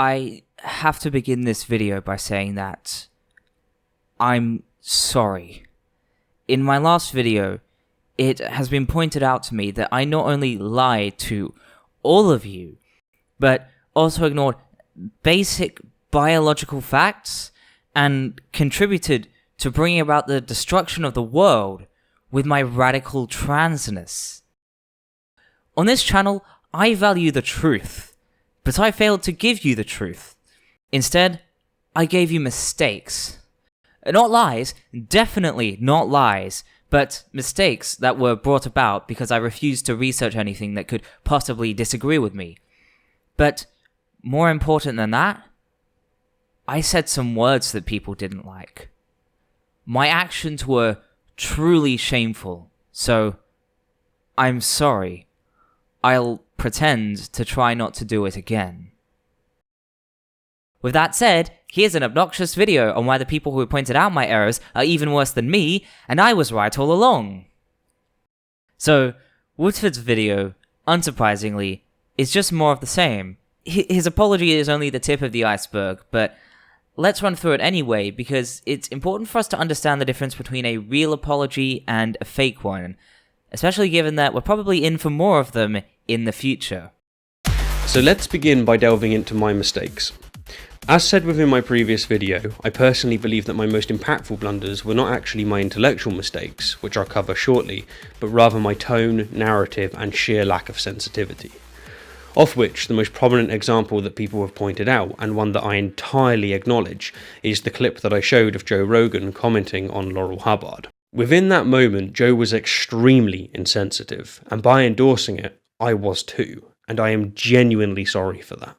I have to begin this video by saying that I'm sorry. In my last video, it has been pointed out to me that I not only lied to all of you, but also ignored basic biological facts and contributed to bringing about the destruction of the world with my radical transness. On this channel, I value the truth, but I failed to give you the truth. Instead, I gave you mistakes. Not lies, definitely not lies, but mistakes that were brought about because I refused to research anything that could possibly disagree with me. But more important than that, I said some words that people didn't like. My actions were truly shameful, so I'm sorry. I'll pretend to try not to do it again. With that said, here's an obnoxious video on why the people who pointed out my errors are even worse than me, and I was right all along. So, Woodford's video, unsurprisingly, is just more of the same. His apology is only the tip of the iceberg, but let's run through it anyway, because it's important for us to understand the difference between a real apology and a fake one, especially given that we're probably in for more of them in the future. So let's begin by delving into my mistakes. As said within my previous video, I personally believe that my most impactful blunders were not actually my intellectual mistakes, which I'll cover shortly, but rather my tone, narrative, and sheer lack of sensitivity. Of which, the most prominent example that people have pointed out, and one that I entirely acknowledge, is the clip that I showed of Joe Rogan commenting on Laurel Hubbard. Within that moment, Joe was extremely insensitive, and by endorsing it, I was too, and I am genuinely sorry for that.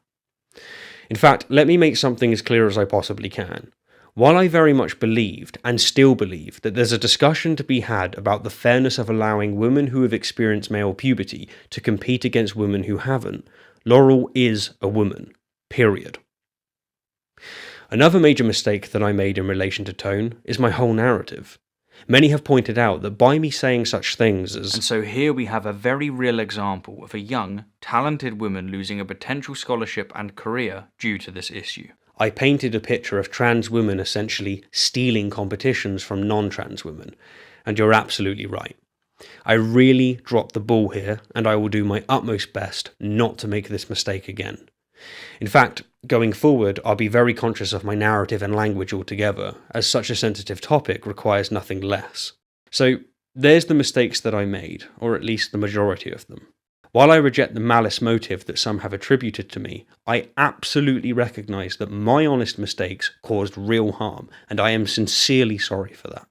In fact, let me make something as clear as I possibly can. While I very much believed, and still believe, that there's a discussion to be had about the fairness of allowing women who have experienced male puberty to compete against women who haven't, Laurel is a woman. Period. Another major mistake that I made in relation to tone is my whole narrative. Many have pointed out that by me saying such things as, and so here we have a very real example of a young, talented woman losing a potential scholarship and career due to this issue. I painted a picture of trans women essentially stealing competitions from non-trans women, and you're absolutely right. I really dropped the ball here, and I will do my utmost best not to make this mistake again. In fact, going forward, I'll be very conscious of my narrative and language altogether, as such a sensitive topic requires nothing less. So, there's the mistakes that I made, or at least the majority of them. While I reject the malice motive that some have attributed to me, I absolutely recognise that my honest mistakes caused real harm, and I am sincerely sorry for that.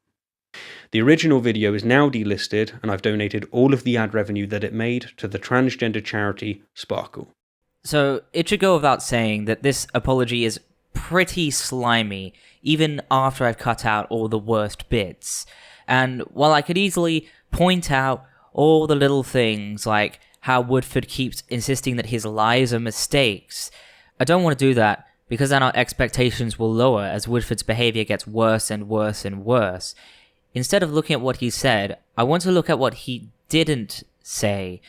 The original video is now delisted, and I've donated all of the ad revenue that it made to the transgender charity Sparkle. So, it should go without saying that this apology is pretty slimy, even after I've cut out all the worst bits. And while I could easily point out all the little things, like how Woodford keeps insisting that his lies are mistakes, I don't want to do that, because then our expectations will lower as Woodford's behaviour gets worse and worse and worse. Instead of looking at what he said, I want to look at what he didn't say,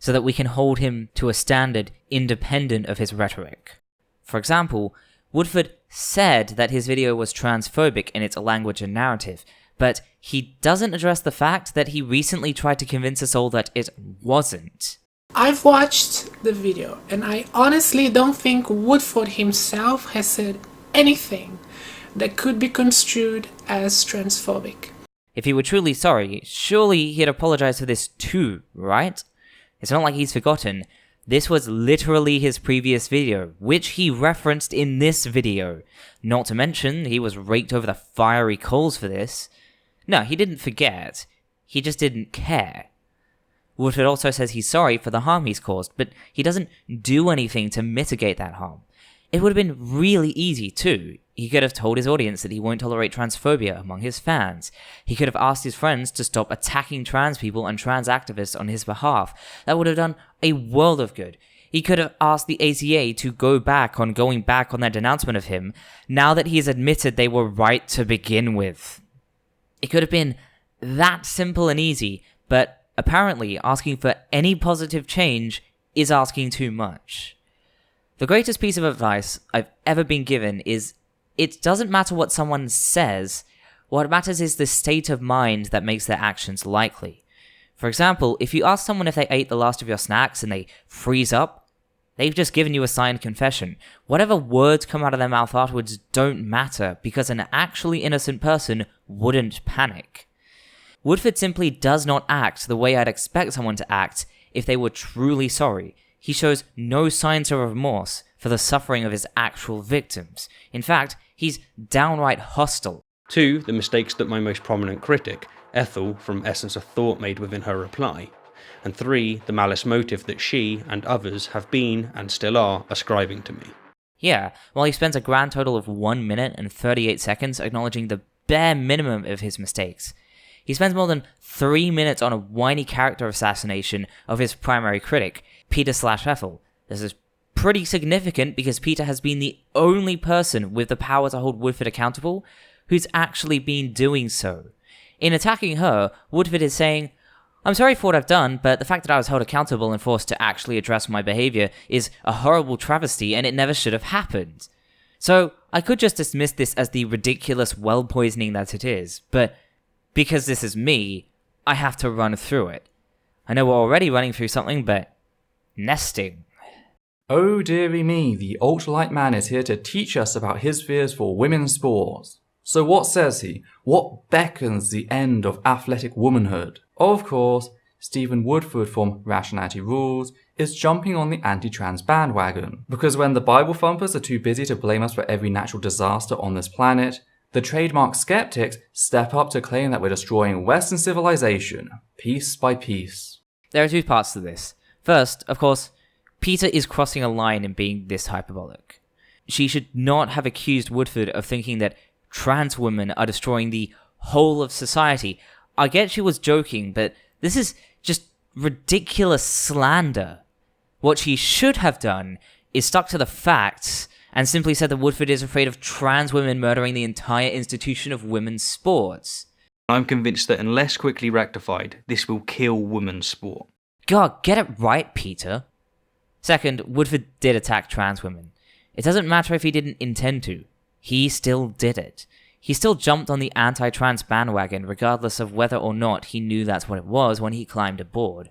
so that we can hold him to a standard independent of his rhetoric. For example, Woodford said that his video was transphobic in its language and narrative, but he doesn't address the fact that he recently tried to convince us all that it wasn't. I've watched the video, and I honestly don't think Woodford himself has said anything that could be construed as transphobic. If he were truly sorry, surely he'd apologize for this too, right? It's not like he's forgotten. This was literally his previous video, which he referenced in this video. Not to mention, he was raked over the fiery coals for this. No, he didn't forget. He just didn't care. Woodford also says he's sorry for the harm he's caused, but he doesn't do anything to mitigate that harm. It would have been really easy too. He could have told his audience that he won't tolerate transphobia among his fans. He could have asked his friends to stop attacking trans people and trans activists on his behalf. That would have done a world of good. He could have asked the ACA to going back on their denouncement of him, now that he has admitted they were right to begin with. It could have been that simple and easy, but apparently asking for any positive change is asking too much. The greatest piece of advice I've ever been given is it doesn't matter what someone says, what matters is the state of mind that makes their actions likely. For example, if you ask someone if they ate the last of your snacks and they freeze up, they've just given you a signed confession. Whatever words come out of their mouth afterwards don't matter because an actually innocent person wouldn't panic. Woodford simply does not act the way I'd expect someone to act if they were truly sorry. He shows no signs of remorse for the suffering of his actual victims. In fact, he's downright hostile. 2. The mistakes that my most prominent critic, Ethel from EssenceOfThought, made within her reply. And 3. The malice motive that she and others have been and still are ascribing to me. Yeah, while he spends a grand total of 1 minute and 38 seconds acknowledging the bare minimum of his mistakes, he spends more than 3 minutes on a whiny character assassination of his primary critic, Peter/Ethel. This is pretty significant because Peter has been the only person with the power to hold Woodford accountable who's actually been doing so. In attacking her, Woodford is saying, "I'm sorry for what I've done, but the fact that I was held accountable and forced to actually address my behavior is a horrible travesty and it never should have happened." So, I could just dismiss this as the ridiculous well poisoning that it is, but because this is me, I have to run through it. I know we're already running through something, but nesting. Oh dearie me, the ultralight man is here to teach us about his fears for women's sports. So what says he? What beckons the end of athletic womanhood? Of course, Stephen Woodford from Rationality Rules is jumping on the anti-trans bandwagon. Because when the Bible thumpers are too busy to blame us for every natural disaster on this planet, the trademark skeptics step up to claim that we're destroying Western civilization, piece by piece. There are two parts to this. First, of course, Peter is crossing a line in being this hyperbolic. She should not have accused Woodford of thinking that trans women are destroying the whole of society. I get she was joking, but this is just ridiculous slander. What she should have done is stuck to the facts and simply said that Woodford is afraid of trans women murdering the entire institution of women's sports. I'm convinced that unless quickly rectified, this will kill women's sport. God, get it right, Peter. Second, Woodford did attack trans women. It doesn't matter if he didn't intend to. He still did it. He still jumped on the anti-trans bandwagon regardless of whether or not he knew that's what it was when he climbed aboard.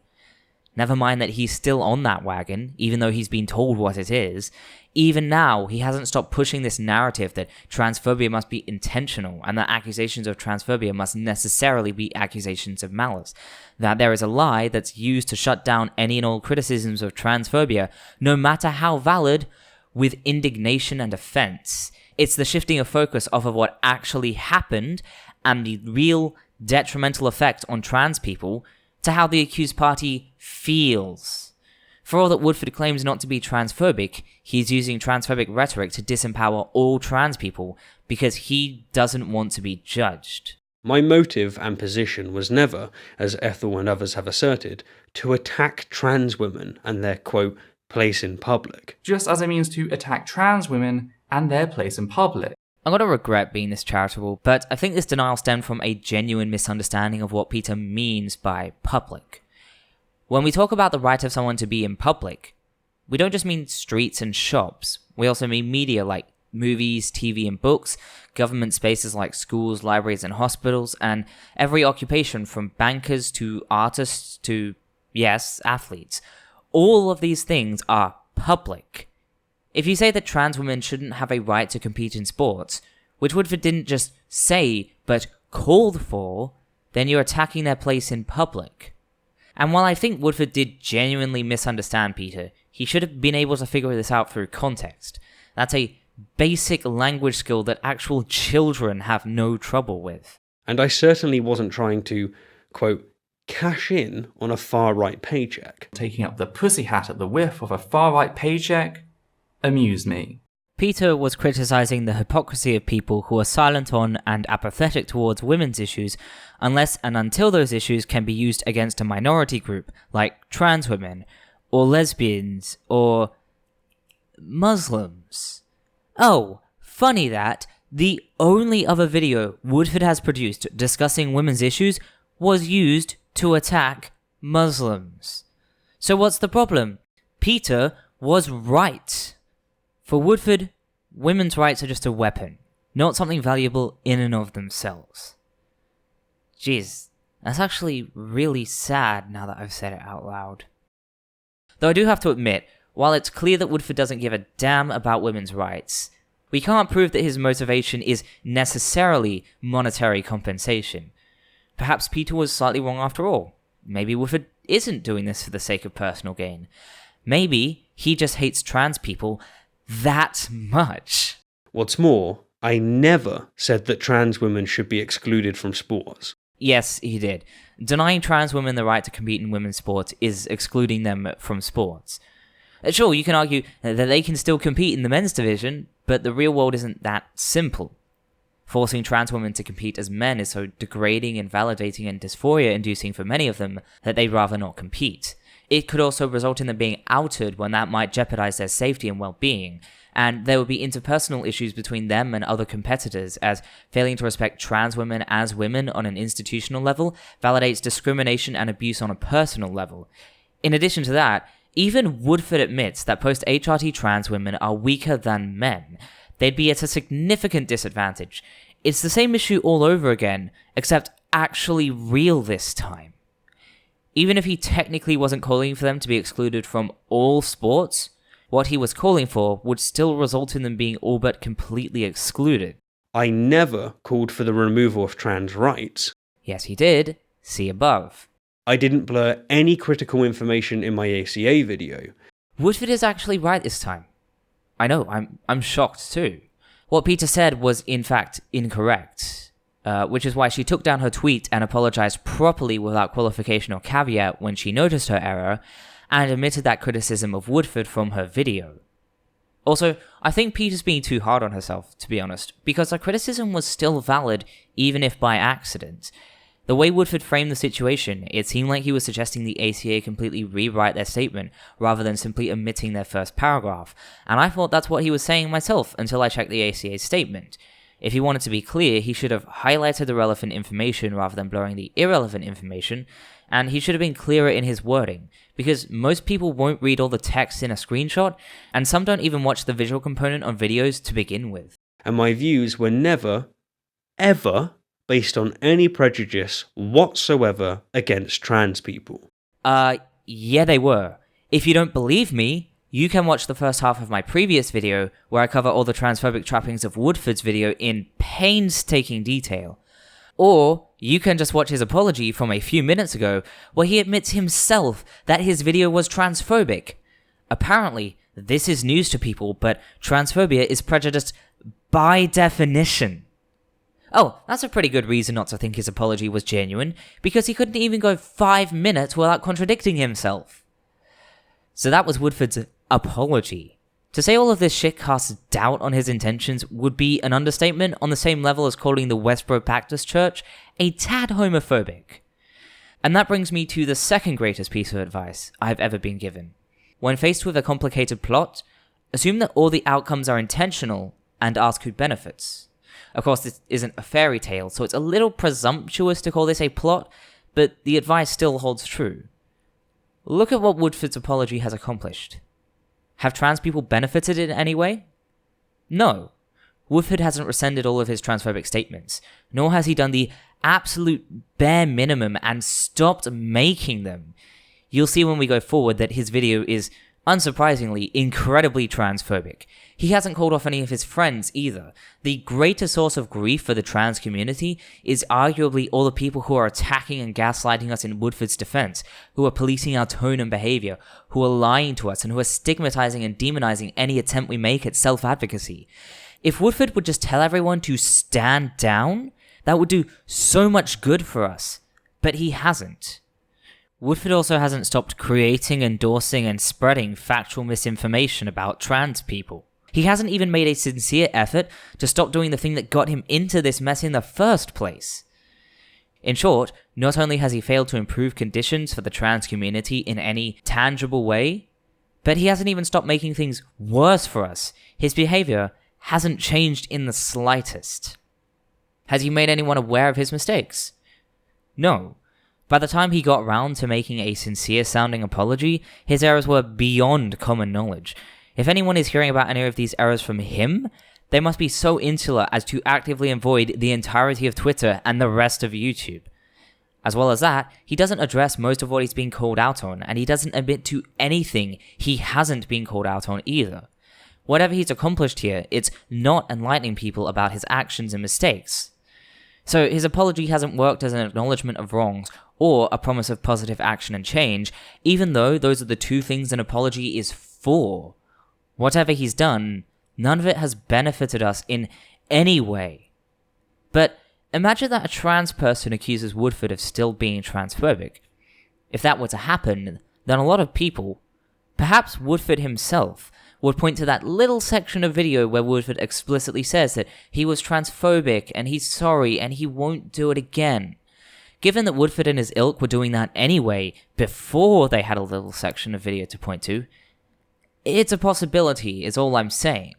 Never mind that he's still on that wagon, even though he's been told what it is. Even now, he hasn't stopped pushing this narrative that transphobia must be intentional and that accusations of transphobia must necessarily be accusations of malice. That there is a lie that's used to shut down any and all criticisms of transphobia, no matter how valid, with indignation and offense. It's the shifting of focus off of what actually happened and the real detrimental effect on trans people to how the accused party feels. For all that Woodford claims not to be transphobic, he's using transphobic rhetoric to disempower all trans people because he doesn't want to be judged. My motive and position was never, as Ethel and others have asserted, to attack trans women and their, quote, place in public. Just as it means to attack trans women and their place in public. I'm going to regret being this charitable, but I think this denial stemmed from a genuine misunderstanding of what Peter means by public. When we talk about the right of someone to be in public, we don't just mean streets and shops. We also mean media like movies, TV and books, government spaces like schools, libraries and hospitals, and every occupation from bankers to artists to, yes, athletes. All of these things are public. If you say that trans women shouldn't have a right to compete in sports, which Woodford didn't just say, but called for, then you're attacking their place in public. And while I think Woodford did genuinely misunderstand Peter, he should have been able to figure this out through context. That's a basic language skill that actual children have no trouble with. And I certainly wasn't trying to, quote, cash in on a far-right paycheck. Taking up the pussy hat at the whiff of a far-right paycheck amused me. Peter was criticizing the hypocrisy of people who are silent on and apathetic towards women's issues unless and until those issues can be used against a minority group like trans women, or lesbians, or Muslims. Oh, funny that the only other video Woodford has produced discussing women's issues was used to attack Muslims. So what's the problem? Peter was right. For Woodford, women's rights are just a weapon, not something valuable in and of themselves. Jeez, that's actually really sad now that I've said it out loud. Though I do have to admit, while it's clear that Woodford doesn't give a damn about women's rights, we can't prove that his motivation is necessarily monetary compensation. Perhaps Peter was slightly wrong after all. Maybe Woodford isn't doing this for the sake of personal gain. Maybe he just hates trans people that much. What's more, I never said that trans women should be excluded from sports. Yes, he did. Denying trans women the right to compete in women's sports is excluding them from sports. Sure, you can argue that they can still compete in the men's division, but the real world isn't that simple. Forcing trans women to compete as men is so degrading, invalidating, and dysphoria-inducing for many of them that they'd rather not compete. It could also result in them being outed when that might jeopardize their safety and well-being, and there would be interpersonal issues between them and other competitors, as failing to respect trans women as women on an institutional level validates discrimination and abuse on a personal level. In addition to that, even Woodford admits that post-HRT trans women are weaker than men. They'd be at a significant disadvantage. It's the same issue all over again, except actually real this time. Even if he technically wasn't calling for them to be excluded from all sports, what he was calling for would still result in them being all but completely excluded. I never called for the removal of trans rights. Yes, he did. See above. I didn't blur any critical information in my ACA video. Woodford is actually right this time. I know, I'm shocked too. What Peter said was in fact incorrect, which is why she took down her tweet and apologized properly without qualification or caveat when she noticed her error, and admitted that criticism of Woodford from her video. Also, I think Peter's being too hard on herself, to be honest, because her criticism was still valid even if by accident. The way Woodford framed the situation, it seemed like he was suggesting the ACA completely rewrite their statement rather than simply omitting their first paragraph, and I thought that's what he was saying myself until I checked the ACA's statement. If he wanted to be clear, he should have highlighted the relevant information rather than blurring the irrelevant information, and he should have been clearer in his wording, because most people won't read all the text in a screenshot, and some don't even watch the visual component on videos to begin with. And my views were never, ever based on any prejudice whatsoever against trans people. Yeah they were. If you don't believe me, you can watch the first half of my previous video where I cover all the transphobic trappings of Woodford's video in painstaking detail. Or you can just watch his apology from a few minutes ago where he admits himself that his video was transphobic. Apparently, this is news to people, but transphobia is prejudice by definition. Oh, that's a pretty good reason not to think his apology was genuine, because he couldn't even go 5 minutes without contradicting himself. So that was Woodford's apology. To say all of this shit casts doubt on his intentions would be an understatement on the same level as calling the Westboro Baptist Church a tad homophobic. And that brings me to the second greatest piece of advice I've ever been given. When faced with a complicated plot, assume that all the outcomes are intentional and ask who benefits. Of course, this isn't a fairy tale, so it's a little presumptuous to call this a plot, but the advice still holds true. Look at what Woodford's apology has accomplished. Have trans people benefited in any way? No. Woodford hasn't rescinded all of his transphobic statements, nor has he done the absolute bare minimum and stopped making them. You'll see when we go forward that his video is, unsurprisingly, incredibly transphobic. He hasn't called off any of his friends either. The greatest source of grief for the trans community is arguably all the people who are attacking and gaslighting us in Woodford's defense, who are policing our tone and behavior, who are lying to us, and who are stigmatizing and demonizing any attempt we make at self-advocacy. If Woodford would just tell everyone to stand down, that would do so much good for us. But he hasn't. Woodford also hasn't stopped creating, endorsing, and spreading factual misinformation about trans people. He hasn't even made a sincere effort to stop doing the thing that got him into this mess in the first place. In short, not only has he failed to improve conditions for the trans community in any tangible way, but he hasn't even stopped making things worse for us. His behavior hasn't changed in the slightest. Has he made anyone aware of his mistakes? No. By the time he got round to making a sincere-sounding apology, his errors were beyond common knowledge. If anyone is hearing about any of these errors from him, they must be so insular as to actively avoid the entirety of Twitter and the rest of YouTube. As well as that, he doesn't address most of what he's being called out on, and he doesn't admit to anything he hasn't been called out on either. Whatever he's accomplished here, it's not enlightening people about his actions and mistakes. So his apology hasn't worked as an acknowledgement of wrongs or a promise of positive action and change, even though those are the two things an apology is for. Whatever he's done, none of it has benefited us in any way. But imagine that a trans person accuses Woodford of still being transphobic. If that were to happen, then a lot of people, perhaps Woodford himself, would point to that little section of video where Woodford explicitly says that he was transphobic and he's sorry and he won't do it again. Given that Woodford and his ilk were doing that anyway before they had a little section of video to point to, it's a possibility is all I'm saying.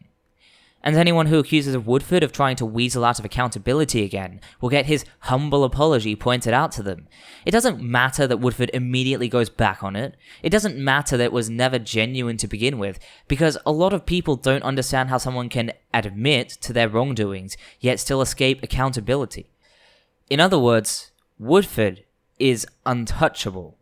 And anyone who accuses of Woodford of trying to weasel out of accountability again will get his humble apology pointed out to them. It doesn't matter that Woodford immediately goes back on it. It doesn't matter that it was never genuine to begin with, because a lot of people don't understand how someone can admit to their wrongdoings, yet still escape accountability. In other words, Woodford is untouchable.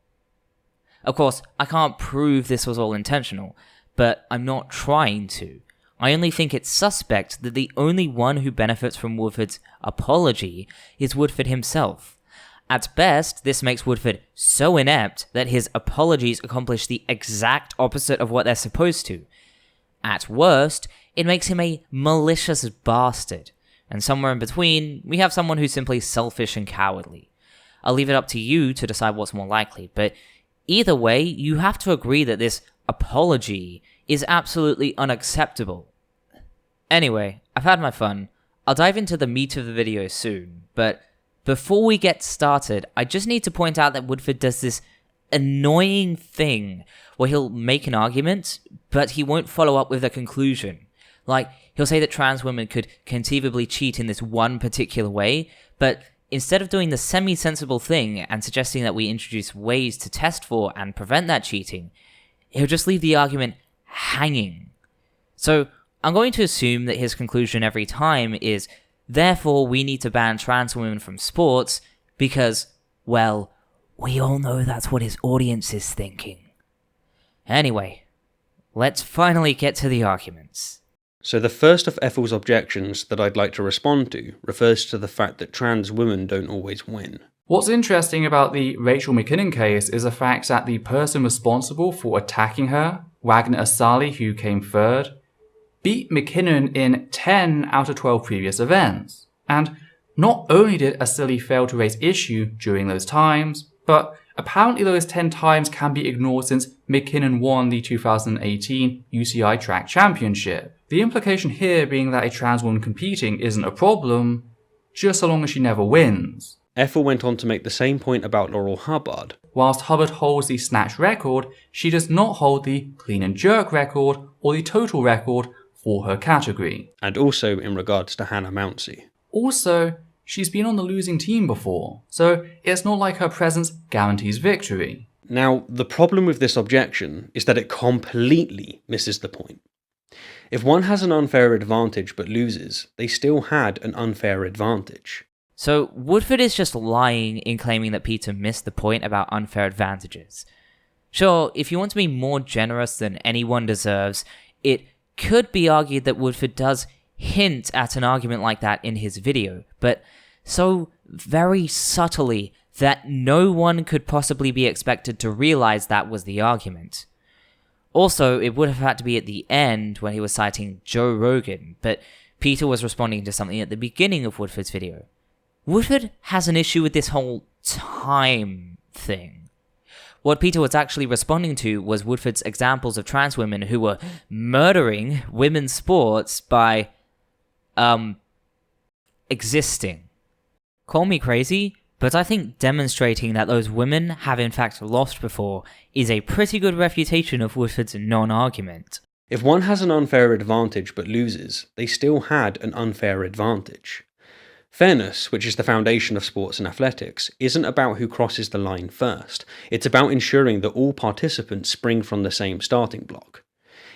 Of course, I can't prove this was all intentional, but I'm not trying to. I only think it's suspect that the only one who benefits from Woodford's apology is Woodford himself. At best, this makes Woodford so inept that his apologies accomplish the exact opposite of what they're supposed to. At worst, it makes him a malicious bastard. And somewhere in between, we have someone who's simply selfish and cowardly. I'll leave it up to you to decide what's more likely, but either way, you have to agree that this apology is absolutely unacceptable. Anyway, I've had my fun. I'll dive into the meat of the video soon, but before we get started, I just need to point out that Woodford does this annoying thing where he'll make an argument, but he won't follow up with a conclusion. Like, he'll say that trans women could conceivably cheat in this one particular way, but instead of doing the semi-sensible thing and suggesting that we introduce ways to test for and prevent that cheating, he'll just leave the argument hanging. So, I'm going to assume that his conclusion every time is, therefore we need to ban trans women from sports because, well, we all know that's what his audience is thinking. Anyway, let's finally get to the arguments. So the first of Ethel's objections that I'd like to respond to refers to the fact that trans women don't always win. What's interesting about the Rachel McKinnon case is the fact that the person responsible for attacking her, Wagner Asali, who came third, beat McKinnon in 10 out of 12 previous events. And not only did Asili fail to raise issue during those times, but apparently those 10 times can be ignored since McKinnon won the 2018 UCI Track Championship. The implication here being that a trans woman competing isn't a problem, just so long as she never wins. Ethel went on to make the same point about Laurel Hubbard. Whilst Hubbard holds the snatch record, she does not hold the clean and jerk record or the total record for her category. And also in regards to Hannah Mounsey. Also, she's been on the losing team before, so it's not like her presence guarantees victory. Now, the problem with this objection is that it completely misses the point. If one has an unfair advantage but loses, they still had an unfair advantage. So, Woodford is just lying in claiming that Peter missed the point about unfair advantages. Sure, if you want to be more generous than anyone deserves, it could be argued that Woodford does hint at an argument like that in his video, but so very subtly that no one could possibly be expected to realize that was the argument. Also, it would have had to be at the end when he was citing Joe Rogan, but Peter was responding to something at the beginning of Woodford's video. Woodford has an issue with this whole time thing. What Peter was actually responding to was Woodford's examples of trans women who were murdering women's sports by, existing. Call me crazy, but I think demonstrating that those women have in fact lost before is a pretty good refutation of Woodford's non-argument. If one has an unfair advantage but loses, they still had an unfair advantage. Fairness, which is the foundation of sports and athletics, isn't about who crosses the line first. It's about ensuring that all participants spring from the same starting block.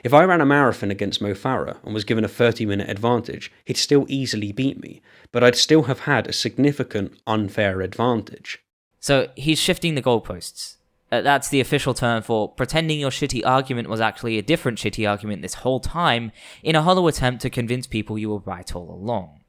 If I ran a marathon against Mo Farah and was given a 30-minute advantage, he'd still easily beat me, but I'd still have had a significant unfair advantage. So he's shifting the goalposts. That's the official term for pretending your shitty argument was actually a different shitty argument this whole time in a hollow attempt to convince people you were right all along.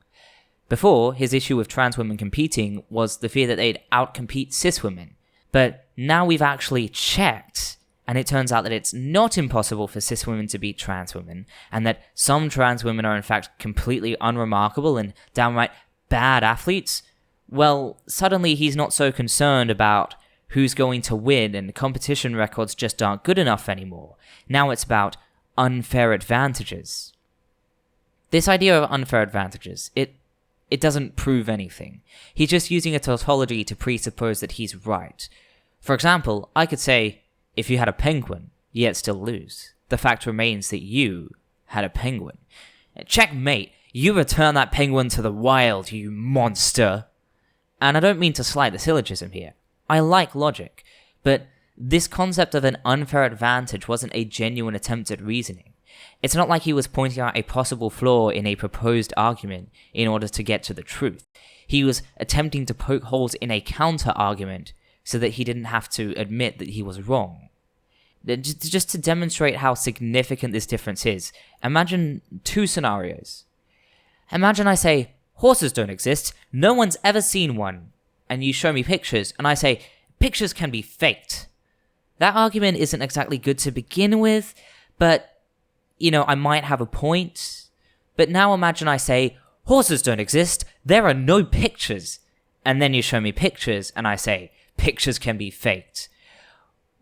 Before, his issue with trans women competing was the fear that they'd outcompete cis women. But now we've actually checked, and it turns out that it's not impossible for cis women to beat trans women, and that some trans women are in fact completely unremarkable and downright bad athletes. Well, suddenly he's not so concerned about who's going to win, and competition records just aren't good enough anymore. Now it's about unfair advantages. This idea of unfair advantages, it doesn't prove anything. He's just using a tautology to presuppose that he's right. For example, I could say, if you had a penguin, yet still lose. The fact remains that you had a penguin. Checkmate, you return that penguin to the wild, you monster. And I don't mean to slight the syllogism here. I like logic, but this concept of an unfair advantage wasn't a genuine attempt at reasoning. It's not like he was pointing out a possible flaw in a proposed argument in order to get to the truth. He was attempting to poke holes in a counter-argument so that he didn't have to admit that he was wrong. Just to demonstrate how significant this difference is, imagine two scenarios. Imagine I say, horses don't exist, no one's ever seen one. And you show me pictures, and I say, pictures can be faked. That argument isn't exactly good to begin with, but, I might have a point. But now imagine I say, horses don't exist, there are no pictures. And then you show me pictures, and I say, pictures can be faked.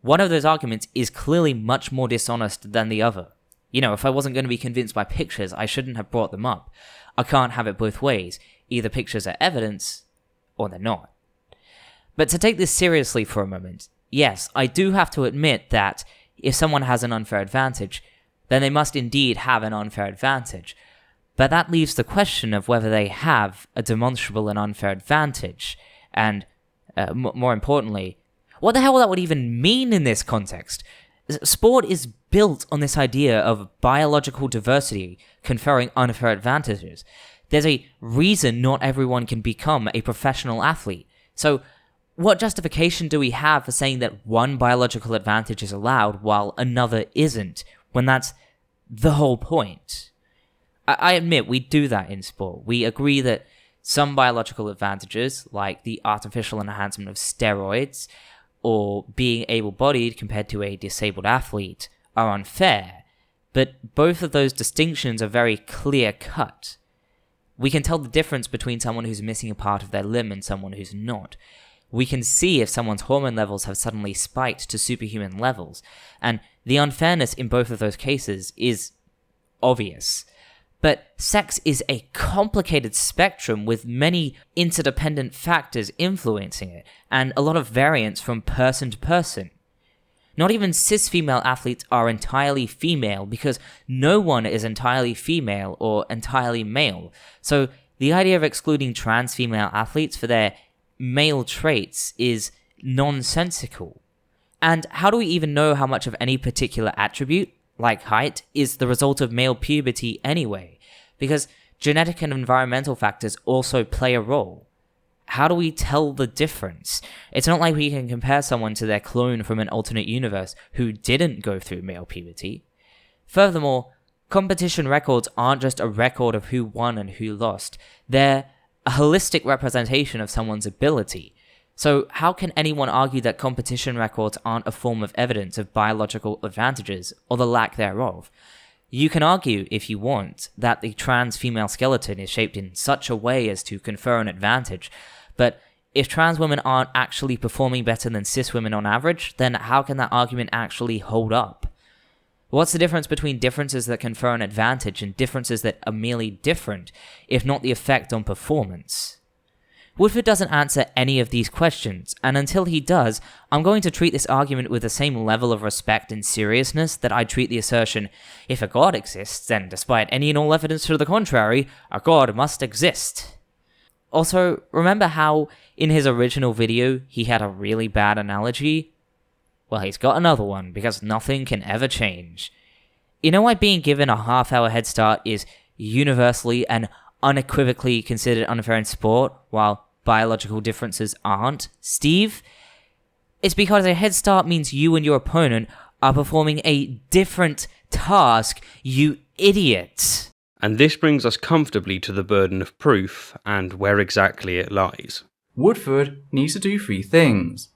One of those arguments is clearly much more dishonest than the other. If I wasn't going to be convinced by pictures, I shouldn't have brought them up. I can't have it both ways. Either pictures are evidence, or they're not. But to take this seriously for a moment, yes, I do have to admit that if someone has an unfair advantage, then they must indeed have an unfair advantage. But that leaves the question of whether they have a demonstrable and unfair advantage. And, more importantly, what the hell that would even mean in this context? Sport is built on this idea of biological diversity conferring unfair advantages. There's a reason not everyone can become a professional athlete. So, what justification do we have for saying that one biological advantage is allowed while another isn't, when that's the whole point? I admit we do that in sport. We agree that some biological advantages, like the artificial enhancement of steroids, or being able-bodied compared to a disabled athlete, are unfair, but both of those distinctions are very clear-cut. We can tell the difference between someone who's missing a part of their limb and someone who's not. We can see if someone's hormone levels have suddenly spiked to superhuman levels, and the unfairness in both of those cases is obvious. But sex is a complicated spectrum with many interdependent factors influencing it, and a lot of variance from person to person. Not even cis female athletes are entirely female, because no one is entirely female or entirely male. So the idea of excluding trans female athletes for their male traits is nonsensical. And how do we even know how much of any particular attribute, like height, is the result of male puberty anyway? Because genetic and environmental factors also play a role. How do we tell the difference? It's not like we can compare someone to their clone from an alternate universe who didn't go through male puberty. Furthermore, competition records aren't just a record of who won and who lost. They're a holistic representation of someone's ability. So how can anyone argue that competition records aren't a form of evidence of biological advantages, or the lack thereof? You can argue, if you want, that the trans female skeleton is shaped in such a way as to confer an advantage, but if trans women aren't actually performing better than cis women on average, then how can that argument actually hold up? What's the difference between differences that confer an advantage and differences that are merely different, if not the effect on performance? Woodford doesn't answer any of these questions, and until he does, I'm going to treat this argument with the same level of respect and seriousness that I treat the assertion, if a god exists, then despite any and all evidence to the contrary, a god must exist. Also, remember how, in his original video, he had a really bad analogy? Well, he's got another one, because nothing can ever change. You know why being given a half-hour head start is universally and unequivocally considered unfair in sport, while biological differences aren't, Steve? It's because a head start means you and your opponent are performing a different task, you idiot. And this brings us comfortably to the burden of proof and where exactly it lies. Woodford needs to do 3 things.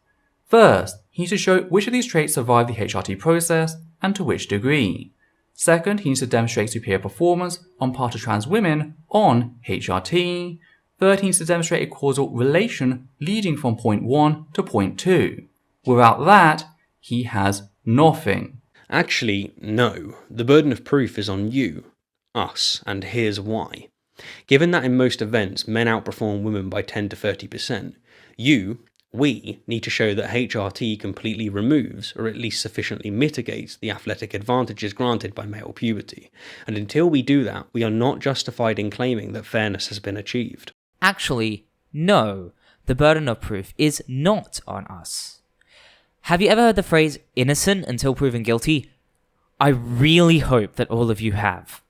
First, he needs to show which of these traits survive the HRT process and to which degree. Second, he needs to demonstrate superior performance on part of trans women on HRT. Third, he needs to demonstrate a causal relation leading from point 1 to point 2. Without that, he has nothing. Actually, no. The burden of proof is on you, us, and here's why. Given that in most events men outperform women by 10 to 30%, we need to show that HRT completely removes, or at least sufficiently mitigates, the athletic advantages granted by male puberty. And until we do that, we are not justified in claiming that fairness has been achieved. Actually, no. The burden of proof is not on us. Have you ever heard the phrase innocent until proven guilty? I really hope that all of you have.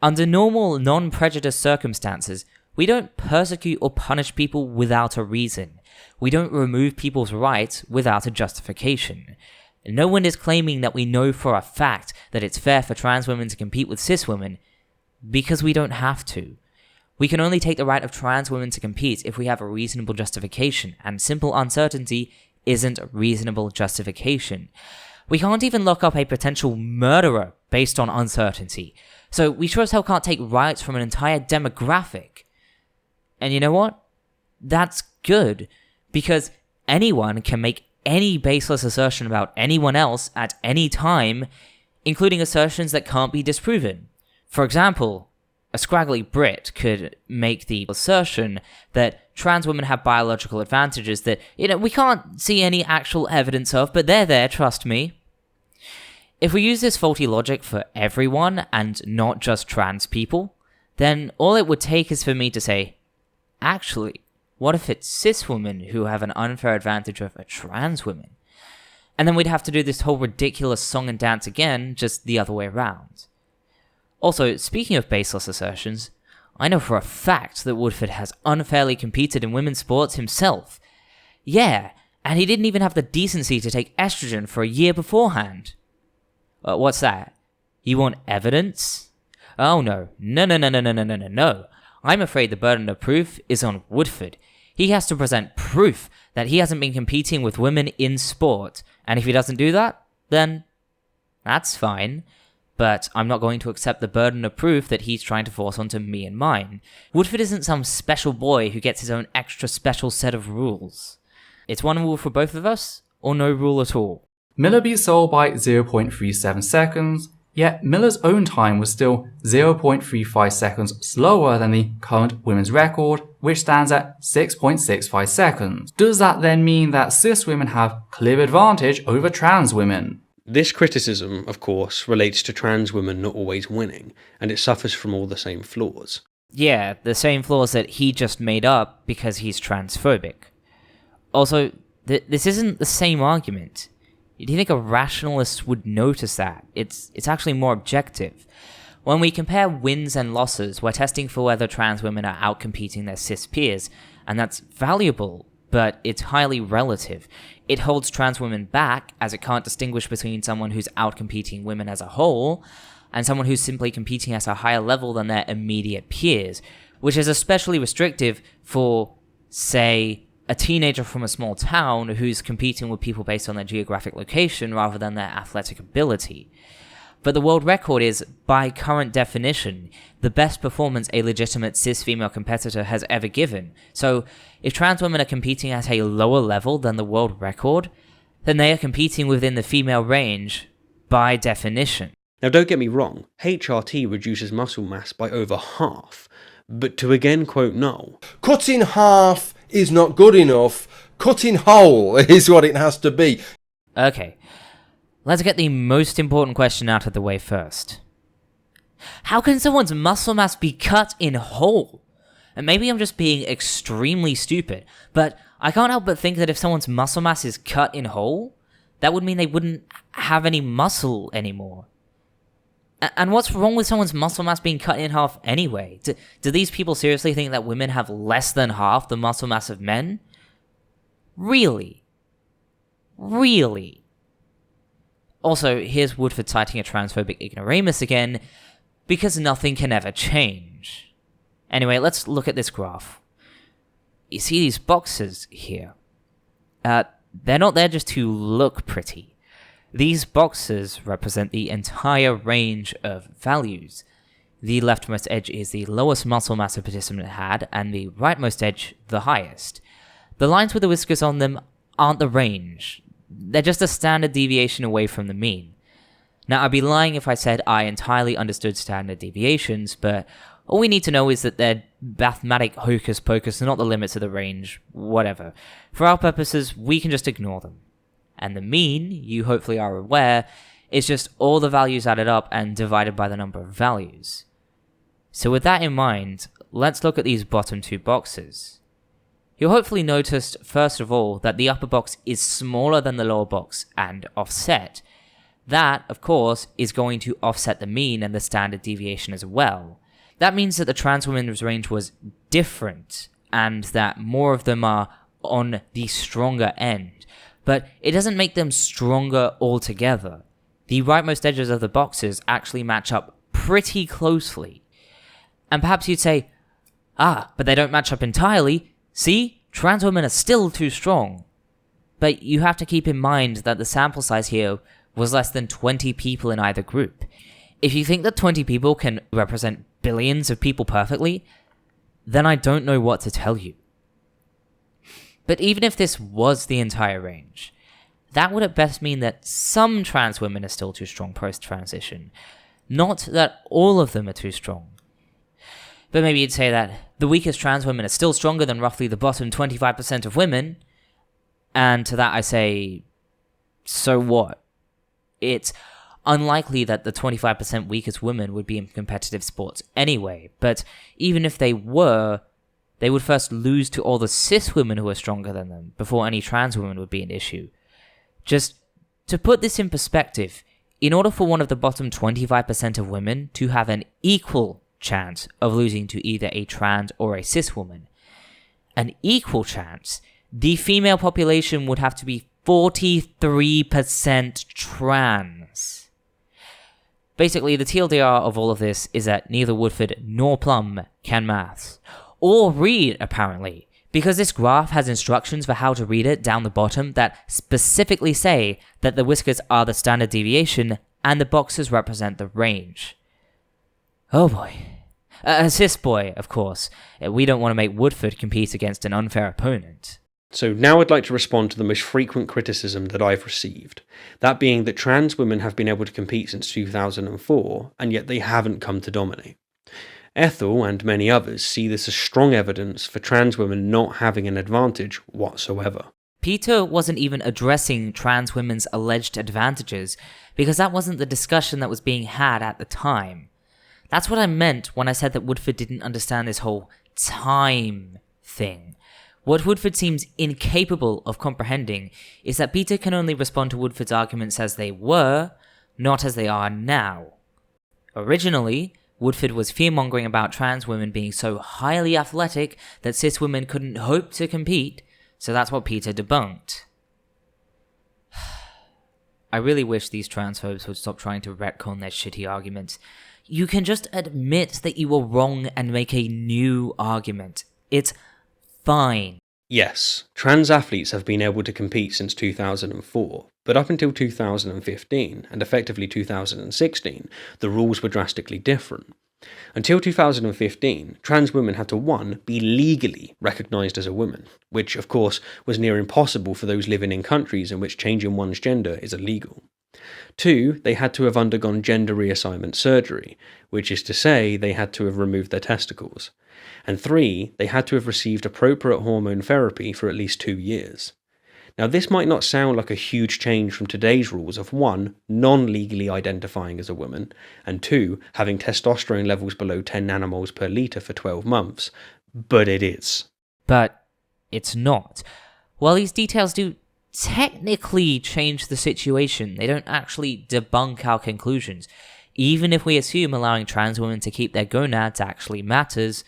Under normal, non-prejudiced circumstances, we don't persecute or punish people without a reason. We don't remove people's rights without a justification. No one is claiming that we know for a fact that it's fair for trans women to compete with cis women, because we don't have to. We can only take the right of trans women to compete if we have a reasonable justification, and simple uncertainty isn't a reasonable justification. We can't even lock up a potential murderer based on uncertainty, so we sure as hell can't take rights from an entire demographic. And you know what? That's good, because anyone can make any baseless assertion about anyone else at any time, including assertions that can't be disproven. For example, a scraggly Brit could make the assertion that trans women have biological advantages that, we can't see any actual evidence of, but they're there, trust me. If we use this faulty logic for everyone and not just trans people, then all it would take is for me to say, actually, what if it's cis women who have an unfair advantage over trans women? And then we'd have to do this whole ridiculous song and dance again, just the other way around. Also, speaking of baseless assertions, I know for a fact that Woodford has unfairly competed in women's sports himself. Yeah, and he didn't even have the decency to take estrogen for a year beforehand. What's that? You want evidence? Oh no. No. I'm afraid the burden of proof is on Woodford. He has to present proof that he hasn't been competing with women in sport, and if he doesn't do that, then that's fine. But I'm not going to accept the burden of proof that he's trying to force onto me and mine. Woodford isn't some special boy who gets his own extra special set of rules. It's one rule for both of us, or no rule at all. Miller beat Seoul by 0.37 seconds, yet Miller's own time was still 0.35 seconds slower than the current women's record, which stands at 6.65 seconds. Does that then mean that cis women have clear advantage over trans women? This criticism, of course, relates to trans women not always winning, and it suffers from all the same flaws. Yeah, the same flaws that he just made up because he's transphobic. Also, this isn't the same argument. Do you think a rationalist would notice that? It's actually more objective. When we compare wins and losses, we're testing for whether trans women are outcompeting their cis peers, and that's valuable, but it's highly relative. It holds trans women back, as it can't distinguish between someone who's outcompeting women as a whole, and someone who's simply competing at a higher level than their immediate peers, which is especially restrictive for, say, a teenager from a small town who's competing with people based on their geographic location rather than their athletic ability. But the world record is, by current definition, the best performance a legitimate cis female competitor has ever given. So, if trans women are competing at a lower level than the world record, then they are competing within the female range by definition. Now don't get me wrong, HRT reduces muscle mass by over half, but to again quote Noel, cutting half is not good enough, cutting whole is what it has to be. Okay, let's get the most important question out of the way first. How can someone's muscle mass be cut in whole? And maybe I'm just being extremely stupid, but I can't help but think that if someone's muscle mass is cut in whole, that would mean they wouldn't have any muscle anymore. And what's wrong with someone's muscle mass being cut in half anyway? Do these people seriously think that women have less than half the muscle mass of men? Really? Really? Also, here's Woodford citing a transphobic ignoramus again, because nothing can ever change. Anyway, let's look at this graph. You see these boxes here? They're not there just to look pretty. These boxes represent the entire range of values. The leftmost edge is the lowest muscle mass a participant had, and the rightmost edge the highest. The lines with the whiskers on them aren't the range. They're just a standard deviation away from the mean. Now, I'd be lying if I said I entirely understood standard deviations, but all we need to know is that they're mathematic hocus pocus, not the limits of the range, whatever. For our purposes, we can just ignore them. And the mean, you hopefully are aware, is just all the values added up and divided by the number of values. So with that in mind, let's look at these bottom two boxes. You'll hopefully notice, first of all, that the upper box is smaller than the lower box and offset. That, of course, is going to offset the mean and the standard deviation as well. That means that the trans women's range was different, and that more of them are on the stronger end. But it doesn't make them stronger altogether. The rightmost edges of the boxes actually match up pretty closely. And perhaps you'd say, but they don't match up entirely. See, trans women are still too strong. But you have to keep in mind that the sample size here was less than 20 people in either group. If you think that 20 people can represent billions of people perfectly, then I don't know what to tell you. But even if this was the entire range, that would at best mean that some trans women are still too strong post-transition, not that all of them are too strong. But maybe you'd say that the weakest trans women are still stronger than roughly the bottom 25% of women, and to that I say, so what? It's unlikely that the 25% weakest women would be in competitive sports anyway, but even if they were, they would first lose to all the cis women who are stronger than them before any trans women would be an issue. Just to put this in perspective, in order for one of the bottom 25% of women to have an equal chance of losing to either a trans or a cis woman, an equal chance, the female population would have to be 43% trans. Basically, the TLDR of all of this is that neither Woodford nor Plum can maths. Or read, apparently, because this graph has instructions for how to read it down the bottom that specifically say that the whiskers are the standard deviation and the boxes represent the range. Oh boy. A cis boy, of course. We don't want to make Woodford compete against an unfair opponent. So now I'd like to respond to the most frequent criticism that I've received, that being that trans women have been able to compete since 2004, and yet they haven't come to dominate. Ethel and many others see this as strong evidence for trans women not having an advantage whatsoever. Peter wasn't even addressing trans women's alleged advantages, because that wasn't the discussion that was being had at the time. That's what I meant when I said that Woodford didn't understand this whole time thing. What Woodford seems incapable of comprehending is that Peter can only respond to Woodford's arguments as they were, not as they are now. Originally, Woodford was fear-mongering about trans women being so highly athletic that cis women couldn't hope to compete, so that's what Peter debunked. I really wish these transphobes would stop trying to retcon their shitty arguments. You can just admit that you were wrong and make a new argument. It's fine. Yes, trans athletes have been able to compete since 2004, but up until 2015, and effectively 2016, the rules were drastically different. Until 2015, trans women had to 1. Be legally recognised as a woman, which of course was near impossible for those living in countries in which changing one's gender is illegal. 2. They had to have undergone gender reassignment surgery, which is to say they had to have removed their testicles. And 3. They had to have received appropriate hormone therapy for at least 2 years. Now this might not sound like a huge change from today's rules of 1. Non-legally identifying as a woman, and 2. Having testosterone levels below 10 nanomoles per litre for 12 months, but it is. But it's not. While these details do technically change the situation, they don't actually debunk our conclusions. even if we assume allowing trans women to keep their gonads actually matters,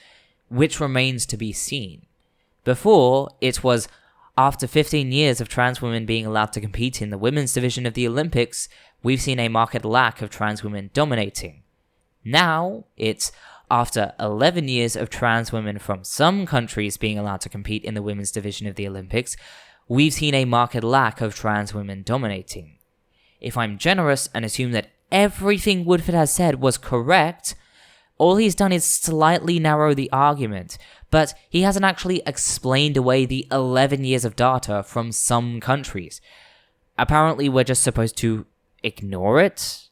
which remains to be seen. Before, it was after 15 years of trans women being allowed to compete in the women's division of the Olympics, we've seen a marked lack of trans women dominating. Now, it's after 11 years of trans women from some countries being allowed to compete in the women's division of the Olympics, we've seen a marked lack of trans women dominating. If I'm generous and assume that everything Woodford has said was correct, all he's done is slightly narrow the argument, but he hasn't actually explained away the 11 years of data from some countries. Apparently we're just supposed to ignore it?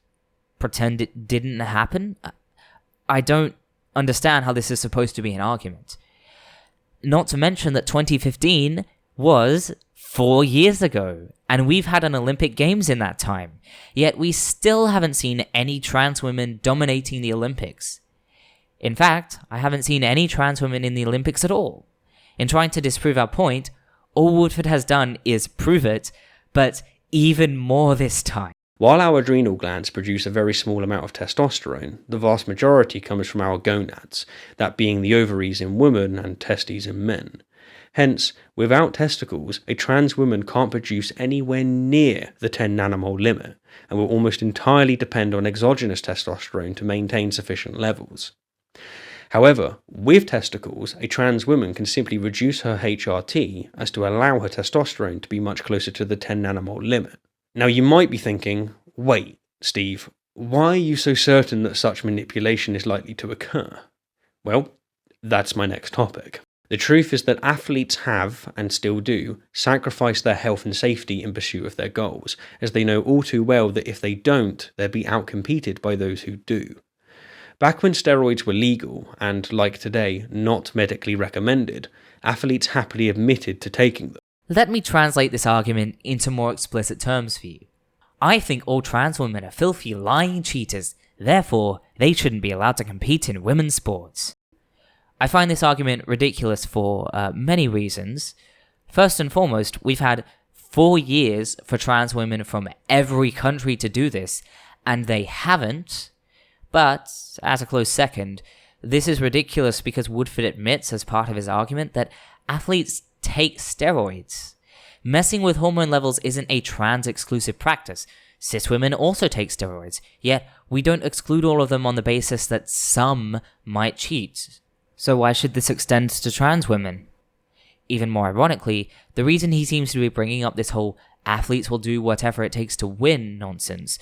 Pretend it didn't happen? I don't understand how this is supposed to be an argument. Not to mention that 2015 was 4 years ago, and we've had an Olympic Games in that time, yet we still haven't seen any trans women dominating the Olympics. In fact, I haven't seen any trans women in the Olympics at all. In trying to disprove our point, all Woodford has done is prove it, but even more this time. While our adrenal glands produce a very small amount of testosterone, the vast majority comes from our gonads, that being the ovaries in women and testes in men. Hence, without testicles, a trans woman can't produce anywhere near the 10 nanomole limit, and will almost entirely depend on exogenous testosterone to maintain sufficient levels. However, with testicles, a trans woman can simply reduce her HRT as to allow her testosterone to be much closer to the 10 nanomole limit. Now you might be thinking, wait, Steve, why are you so certain that such manipulation is likely to occur? Well, that's my next topic. The truth is that athletes have, and still do, sacrifice their health and safety in pursuit of their goals, as they know all too well that if they don't, they'll be outcompeted by those who do. Back when steroids were legal, and like today, not medically recommended, athletes happily admitted to taking them. Let me translate this argument into more explicit terms for you. I think all trans women are filthy, lying cheaters, therefore they shouldn't be allowed to compete in women's sports. I find this argument ridiculous for many reasons. First and foremost, we've had 4 years for trans women from every country to do this, and they haven't. But, as a close second, this is ridiculous because Woodford admits as part of his argument that athletes take steroids. Messing with hormone levels isn't a trans-exclusive practice. Cis women also take steroids, yet we don't exclude all of them on the basis that some might cheat. So why should this extend to trans women? Even more ironically, the reason he seems to be bringing up this whole athletes will do whatever it takes to win nonsense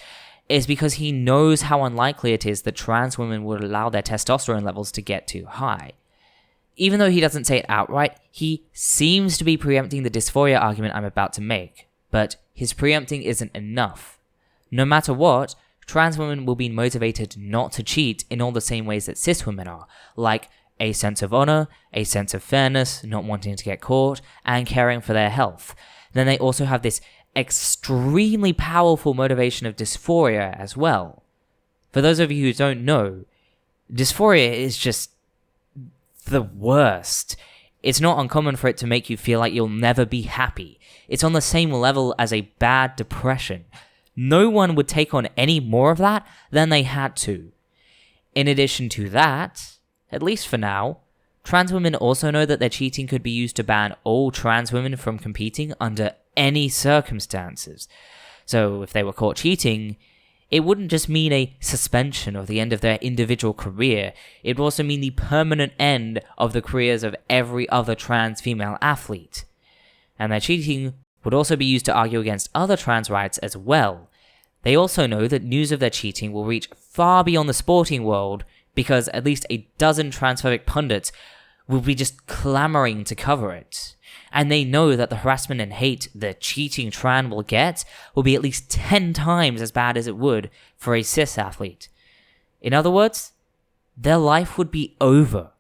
is because he knows how unlikely it is that trans women would allow their testosterone levels to get too high. Even though he doesn't say it outright, he seems to be preempting the dysphoria argument I'm about to make, but his preempting isn't enough. No matter what, trans women will be motivated not to cheat in all the same ways that cis women are, like a sense of honor, a sense of fairness, not wanting to get caught, and caring for their health. Then they also have this extremely powerful motivation of dysphoria as well. For those of you who don't know, dysphoria is just the worst. It's not uncommon for it to make you feel like you'll never be happy. It's on the same level as a bad depression. No one would take on any more of that than they had to. In addition to that, at least for now, trans women also know that their cheating could be used to ban all trans women from competing under any circumstances. So if they were caught cheating, it wouldn't just mean a suspension or the end of their individual career, it would also mean the permanent end of the careers of every other trans female athlete. And their cheating would also be used to argue against other trans rights as well. They also know that news of their cheating will reach far beyond the sporting world because at least a dozen transphobic pundits will be just clamoring to cover it. And they know that the harassment and hate the cheating tran will get will be at least 10 times as bad as it would for a cis athlete. In other words, their life would be over.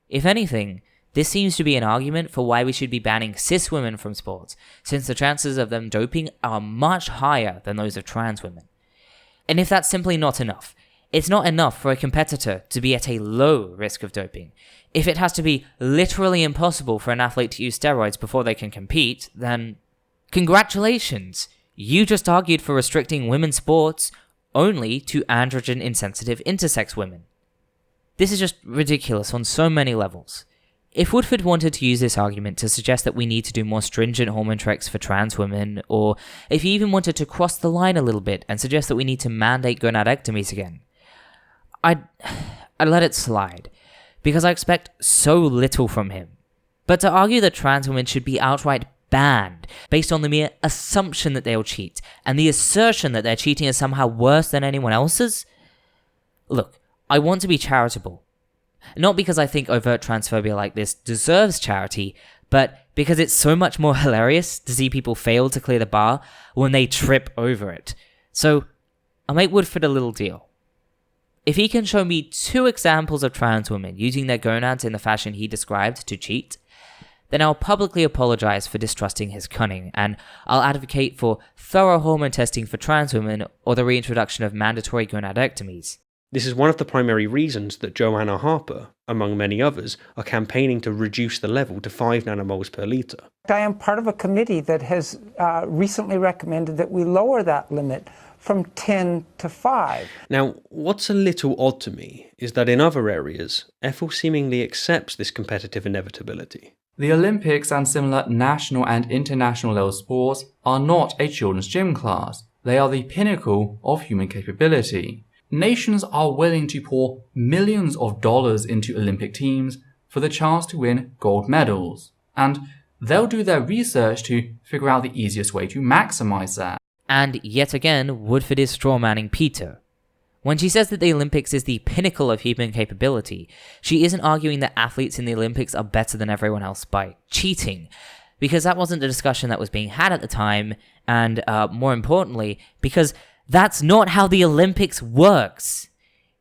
If anything, this seems to be an argument for why we should be banning cis women from sports, since the chances of them doping are much higher than those of trans women. And if that's simply not enough, it's not enough for a competitor to be at a low risk of doping. If it has to be literally impossible for an athlete to use steroids before they can compete, then congratulations! You just argued for restricting women's sports only to androgen insensitive intersex women. This is just ridiculous on so many levels. If Woodford wanted to use this argument to suggest that we need to do more stringent hormone checks for trans women, or if he even wanted to cross the line a little bit and suggest that we need to mandate gonadectomies again, I'd let it slide, because I expect so little from him. But to argue that trans women should be outright banned based on the mere assumption that they'll cheat, and the assertion that their cheating is somehow worse than anyone else's? Look, I want to be charitable. Not because I think overt transphobia like this deserves charity, but because it's so much more hilarious to see people fail to clear the bar when they trip over it. So, I'll make Woodford a little deal. If he can show me 2 examples of trans women using their gonads in the fashion he described to cheat, then I'll publicly apologize for distrusting his cunning, and I'll advocate for thorough hormone testing for trans women or the reintroduction of mandatory gonadectomies. This is one of the primary reasons that Joanna Harper, among many others, are campaigning to reduce the level to 5 nanomoles per litre. I am part of a committee that has recently recommended that we lower that limit from 10 to 5. Now, what's a little odd to me is that in other areas, Ethel seemingly accepts this competitive inevitability. The Olympics and similar national and international level sports are not a children's gym class. They are the pinnacle of human capability. Nations are willing to pour millions of dollars into Olympic teams for the chance to win gold medals, and they'll do their research to figure out the easiest way to maximize that. And yet again, Woodford is strawmanning Peter. When she says that the Olympics is the pinnacle of human capability, she isn't arguing that athletes in the Olympics are better than everyone else by cheating, because that wasn't the discussion that was being had at the time, and more importantly, because that's not how the Olympics works.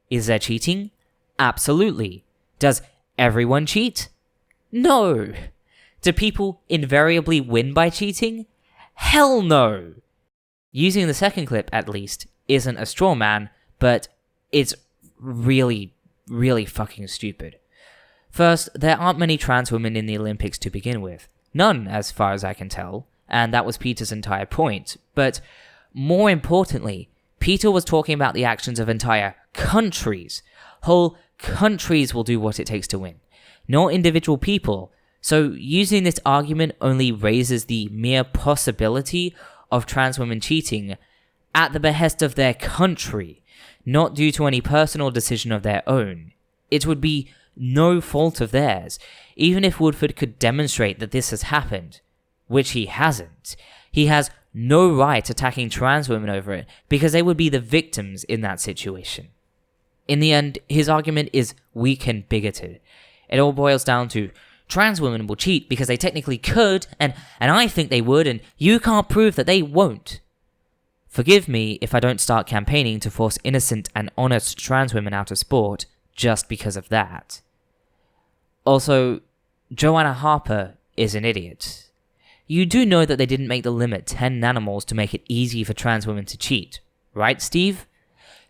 Is there cheating? Absolutely. Does everyone cheat? No. Do people invariably win by cheating? Hell no. Using the second clip, at least, isn't a straw man, but it's really, really fucking stupid. First, there aren't many trans women in the Olympics to begin with. None, as far as I can tell, and that was Peter's entire point. But more importantly, Peter was talking about the actions of entire countries. Whole countries will do what it takes to win, not individual people. So using this argument only raises the mere possibility of trans women cheating at the behest of their country, not due to any personal decision of their own. It would be no fault of theirs, even if Woodford could demonstrate that this has happened, which he hasn't. He has no right attacking trans women over it, because they would be the victims in that situation. In the end, his argument is weak and bigoted. It all boils down to trans women will cheat because they technically could, and I think they would, and you can't prove that they won't. Forgive me if I don't start campaigning to force innocent and honest trans women out of sport just because of that. Also, Joanna Harper is an idiot. You do know that they didn't make the limit 10 nanomoles to make it easy for trans women to cheat, right, Steve?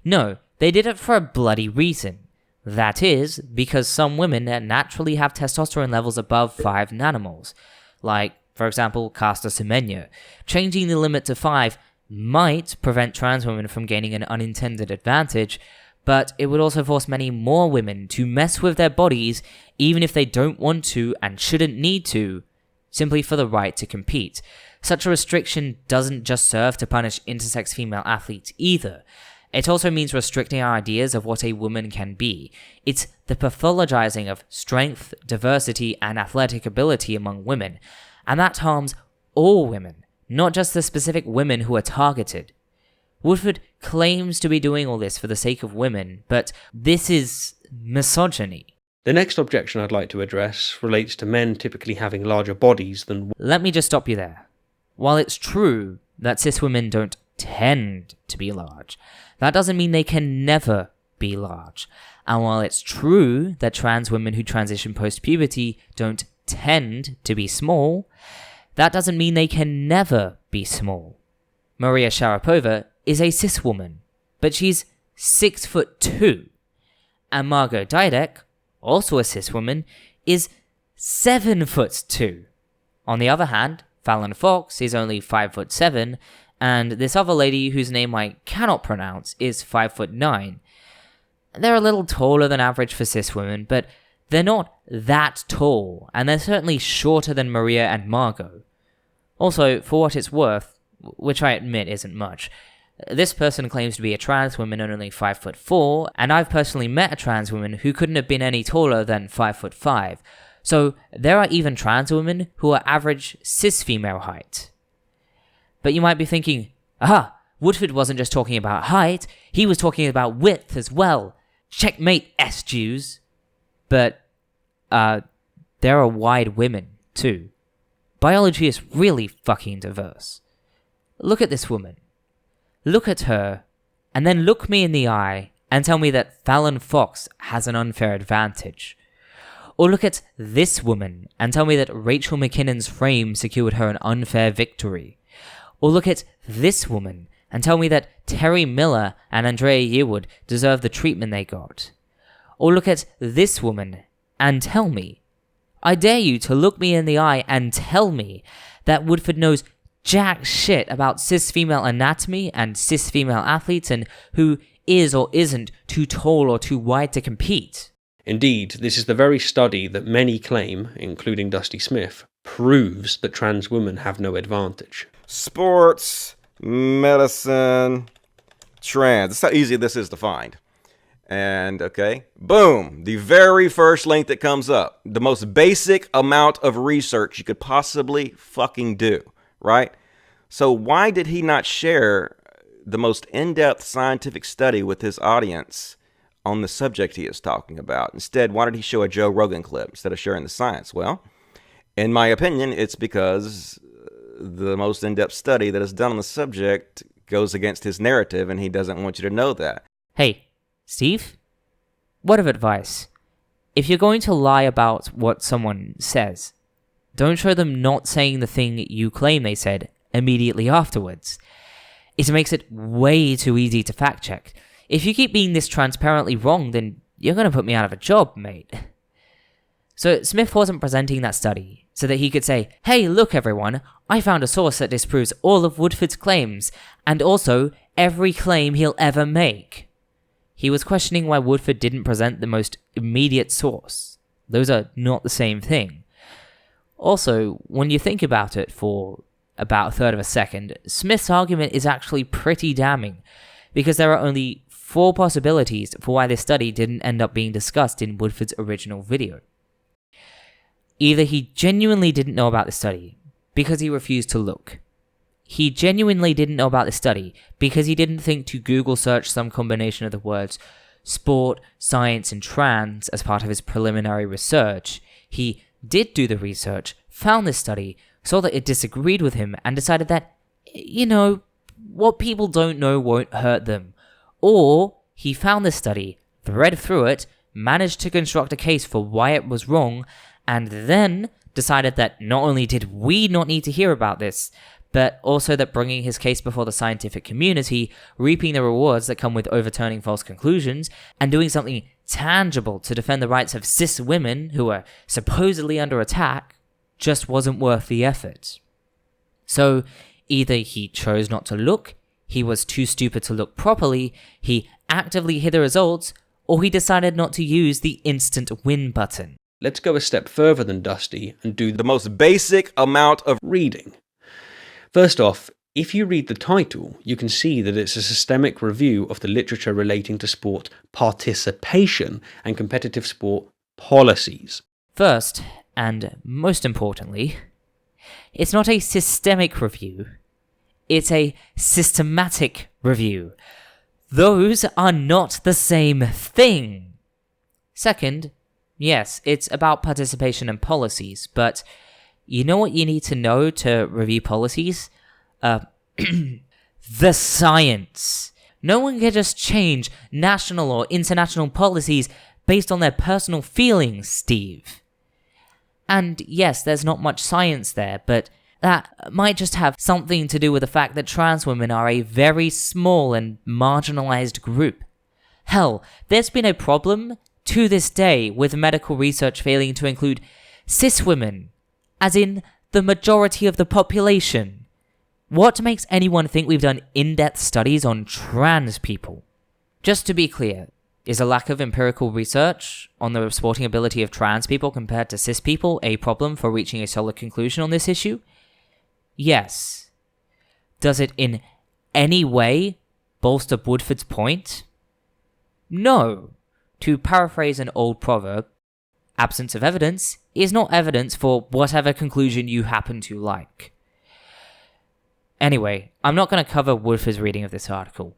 No, they did it for a bloody reason. That is, because some women naturally have testosterone levels above 5 nanomoles. Like, for example, Caster Semenya. Changing the limit to 5 might prevent trans women from gaining an unintended advantage, but it would also force many more women to mess with their bodies even if they don't want to and shouldn't need to, simply for the right to compete. Such a restriction doesn't just serve to punish intersex female athletes either. It also means restricting our ideas of what a woman can be. It's the pathologizing of strength, diversity, and athletic ability among women, and that harms all women, not just the specific women who are targeted. Woodford claims to be doing all this for the sake of women, but this is misogyny. The next objection I'd like to address relates to men typically having larger bodies than... Let me just stop you there. While it's true that cis women don't tend to be large, that doesn't mean they can never be large. And while it's true that trans women who transition post-puberty don't tend to be small, that doesn't mean they can never be small. Maria Sharapova is a cis woman, but she's 6'2", and Margot Didek, also a cis woman, is 7'2". On the other hand, Fallon Fox is only 5'7", and this other lady whose name I cannot pronounce is 5'9". They're a little taller than average for cis women, but they're not that tall, and they're certainly shorter than Maria and Margot. Also, for what it's worth, which I admit isn't much, this person claims to be a trans woman and only 5'4", and I've personally met a trans woman who couldn't have been any taller than 5'5". So there are even trans women who are average cis female height. But you might be thinking, Woodford wasn't just talking about height, he was talking about width as well. Checkmate, S-Jews. But, there are wide women, too. Biology is really fucking diverse. Look at this woman. Look at her, and then look me in the eye and tell me that Fallon Fox has an unfair advantage. Or look at this woman and tell me that Rachel McKinnon's frame secured her an unfair victory. Or look at this woman and tell me that Terry Miller and Andrea Yearwood deserve the treatment they got. Or look at this woman and tell me, I dare you to look me in the eye and tell me that Woodford knows jack shit about cis female anatomy and cis female athletes and who is or isn't too tall or too wide to compete. Indeed, this is the very study that many claim, including Dusty Smith, proves that trans women have no advantage. Sports, medicine, trans. That's how easy this is to find. And, okay, boom, the very first link that comes up. The most basic amount of research you could possibly fucking do, right? So why did he not share the most in-depth scientific study with his audience on the subject he is talking about? Instead, why did he show a Joe Rogan clip instead of sharing the science? Well, in my opinion, it's because the most in-depth study that is done on the subject goes against his narrative, and he doesn't want you to know that. Hey, Steve? Word of advice. If you're going to lie about what someone says, don't show them not saying the thing you claim they said immediately afterwards. It makes it way too easy to fact check. If you keep being this transparently wrong, then you're going to put me out of a job, mate. So Smith wasn't presenting that study so that he could say, hey, look everyone, I found a source that disproves all of Woodford's claims, and also every claim he'll ever make. He was questioning why Woodford didn't present the most immediate source. Those are not the same thing. Also, when you think about it for about a third of a second, Smith's argument is actually pretty damning, because there are only 4 possibilities for why this study didn't end up being discussed in Woodford's original video. Either he genuinely didn't know about the study, because he refused to look. He genuinely didn't know about the study, because he didn't think to Google search some combination of the words sport, science, and trans as part of his preliminary research. He did do the research, found this study, saw that it disagreed with him, and decided that, what people don't know won't hurt them. Or he found this study, read through it, managed to construct a case for why it was wrong, and then decided that not only did we not need to hear about this, but also that bringing his case before the scientific community, reaping the rewards that come with overturning false conclusions, and doing something tangible to defend the rights of cis women who are supposedly under attack, just wasn't worth the effort. So, either he chose not to look, he was too stupid to look properly, he actively hid the results, or he decided not to use the instant win button. Let's go a step further than Dusty and do The most basic amount of reading. First off, if you read the title, you can see that it's a systemic review of the literature relating to sport participation and competitive sport policies. First, and most importantly, it's not a systemic review, it's a systematic review. Those are not the same thing. Second, yes, it's about participation and policies, but you know what you need to know to review policies? The science. No one can just change national or international policies based on their personal feelings, Steve. And yes, there's not much science there, but that might just have something to do with the fact that trans women are a very small and marginalized group. Hell, there's been a problem to this day with medical research failing to include cis women, as in the majority of the population. What makes anyone think we've done in-depth studies on trans people? Just to be clear, is a lack of empirical research on the sporting ability of trans people compared to cis people a problem for reaching a solid conclusion on this issue? Yes. Does it in any way bolster Woodford's point? No. To paraphrase an old proverb, absence of evidence is not evidence for whatever conclusion you happen to like. Anyway, I'm not going to cover Woodford's reading of this article,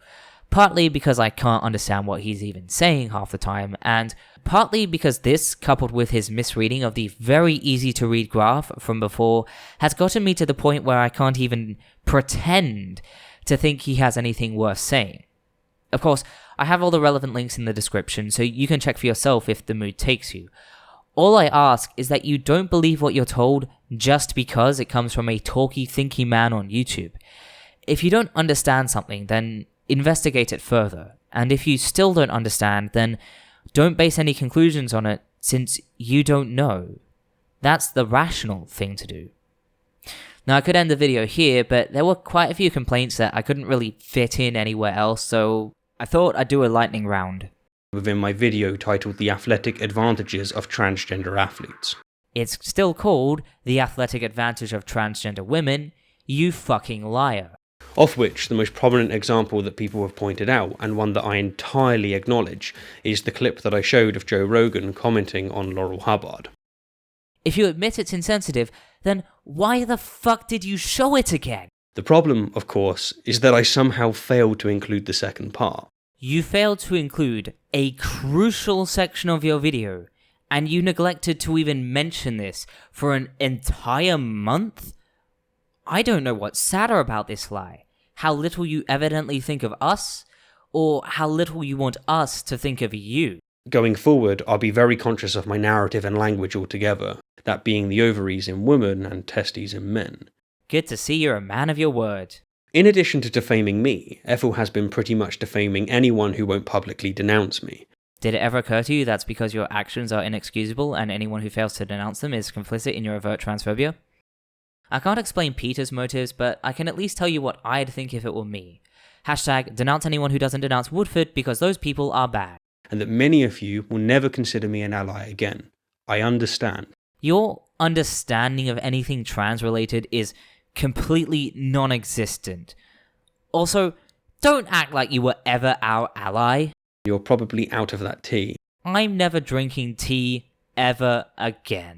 partly because I can't understand what he's even saying half the time, and partly because this, coupled with his misreading of the very easy to read graph from before, has gotten me to the point where I can't even pretend to think he has anything worth saying. Of course, I have all the relevant links in the description, so you can check for yourself if the mood takes you. All I ask is that you don't believe what you're told just because it comes from a talky, thinky man on YouTube. If you don't understand something, then investigate it further. And if you still don't understand, then don't base any conclusions on it since you don't know. That's the rational thing to do. Now, I could end the video here, but there were quite a few complaints that I couldn't really fit in anywhere else, so I thought I'd do a lightning round. Within my video titled The Athletic Advantages of Transgender Athletes. It's still called The Athletic Advantage of Transgender Women, you fucking liar. Of which the most prominent example that people have pointed out, and one that I entirely acknowledge, is the clip that I showed of Joe Rogan commenting on Laurel Hubbard. If you admit it's insensitive, then why the fuck did you show it again? The problem, of course, is that I somehow failed to include the second part. You failed to include a crucial section of your video, and you neglected to even mention this for an entire month? I don't know what's sadder about this lie. How little you evidently think of us, or how little you want us to think of you. Going forward, I'll be very conscious of my narrative and language altogether, that being the ovaries in women and testes in men. Good to see you're a man of your word. In addition to defaming me, Ethel has been pretty much defaming anyone who won't publicly denounce me. Did it ever occur to you that's because your actions are inexcusable and anyone who fails to denounce them is complicit in your overt transphobia? I can't explain Peter's motives, but I can at least tell you what I'd think if it were me. Hashtag denounce anyone who doesn't denounce Woodford because those people are bad. And that many of you will never consider me an ally again. I understand. Your understanding of anything trans-related is completely non-existent. Also, don't act like you were ever our ally. You're probably out of that tea. I'm never drinking tea ever again.